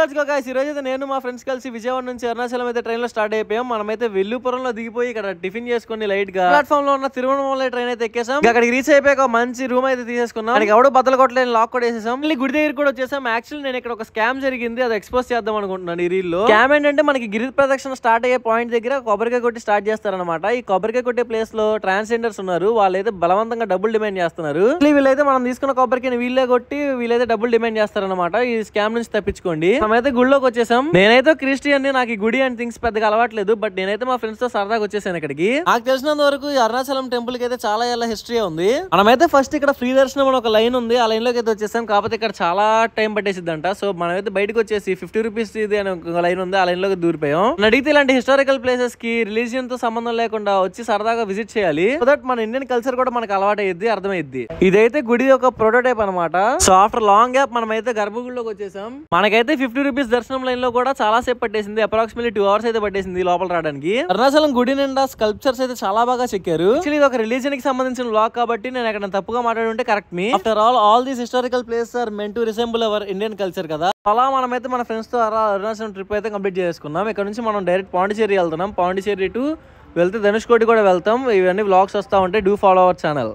Let's go guys. ఈ రోజు అయితే నేను మా ఫ్రెండ్స్ కలిసి విజయవాడ నుంచి అరుణాచలం అయితే ట్రైన్ లో స్టార్ట్ అయిపోయాం. మనమైతే వెల్లుపురంలో దిగిపోయి ఇక్కడ టిఫిన్ చేసుకుని లైట్ గా ప్లాట్ఫామ్ లో ఉన్న తిరువణమలై ట్రైన్ అయితే ఎక్కేసాం. అక్కడికి రీచ్ అయిపోయాక మంచి రూమ్ అయితే తీసేసుకున్నాం. మనకి ఎవడో బద్దలు కొట్టలేని లాక్ కూడా వేసేసాం. మళ్ళీ గుడి దగ్గర కూడా వచ్చేసాం. యాక్చువల్లీ నేను ఇక్కడ ఒక స్కామ్ జరిగింది, అది ఎక్స్పోజ్ చేద్దాం అనుకుంటున్నాను ఈ రీల్ లో. స్కామ్ ఏంటంటే మనకి గిరి ప్రదక్షిణ స్టార్ట్ అయ్యే పాయింట్ దగ్గర కొబ్బరికాయ కొట్టి స్టార్ట్ చేస్తారనమాట. ఈ కొబ్బరికాయ కొట్టే ప్లేస్ లో ట్రాన్స్జెండర్స్ ఉన్నారు, వాళ్ళైతే బలవంతంగా డబ్బులు డిమాండ్ చేస్తున్నారు. వీళ్ళైతే మనం తీసుకున్న కొబ్బరికాయని వీళ్ళే కొట్టి వీళ్ళైతే డబ్బులు డిమాండ్ చేస్తారనమాట. ఈ స్కామ్ నుంచి తప్పించుకోండి. మనమైతే గుడిలోకి వచ్చేసాం. నేనైతే క్రిస్టియన్, నాకు ఈ గుడి అండ్ థింగ్స్ పెద్దగా అలవాట్లేదు, బట్ నేనైతే మా ఫ్రెండ్స్ తో సరదాగా వచ్చేసాను ఇక్కడికి. నాకు తెలిసినంత వరకు ఈ అరుణాచలం టెంపుల్ కి అయితే చాలా ఏళ్ళ హిస్టరీ ఉంది. మనమైతే ఫస్ట్ ఇక్కడ ఫ్రీ దర్శనం అని ఒక లైన్ ఉంది, ఆ లైన్ లోకి అయితే వచ్చేసాం. కాకపోతే ఇక్కడ చాలా టైం పట్టేసిద్దంట. సో మనమైతే బయటకు వచ్చేసి 50 రూపీస్ ఇది అని ఒక లైన్ ఉంది, ఆ లైన్ లోకి దూరిపోయాం. అడిగితే ఇలాంటి హిస్టారికల్ ప్లేసెస్ కి రిలీజియన్ తో సంబంధం లేకుండా వచ్చి సరదాగా విజిట్ చేయాలి. సో దట్ మన ఇండియన్ కల్చర్ కూడా మనకు అలవాటు అయ్యిద్ది, అర్థమైద్ది. ఇదైతే గుడి ఒక ప్రోటోటైప్ అనమాట. సో ఆఫ్టర్ లాంగ్ గ్యాప్ మనమైతే గర్భగుడిలోకి వచ్చేసాం. మనకైతే 50 రూపీస్ దర్శనం లైన్ లో కూడా చాలా సేపు పట్టేసింది. అప్రాక్సిమేట్లీ 2 hours అయితే పట్టేసింది లోపల రావడానికి. అరుణాచలం గుడి నిండా స్కల్ప్చర్స్ అయితే చాలా బాగా చెక్కారు. యాక్చువల్లీ ఇది ఒక రిలీజియన్ కి సంబంధించిన వ్లాగ్ కాబట్టి నేను అక్కడ తప్పుగా మాట్లాడుంటే correct me. After all these historical places are meant to resemble our Indian culture కదా. అలా మనమైతే మన ఫ్రెండ్స్ తో అరుణాచలం ట్రిప్ అయితే కంప్లీట్ చేసుకున్నాం. ఇక్కడ నుంచి మనం డైరెక్ట్ పాండిచేరి వెళ్తున్నాం. పాండిచేరి టు వెళ్తే ధనుష్కోటి కూడా వెళ్తాం. ఇవన్నీ వ్లాగ్స్ వస్తా ఉంటాయి. Do follow our channel.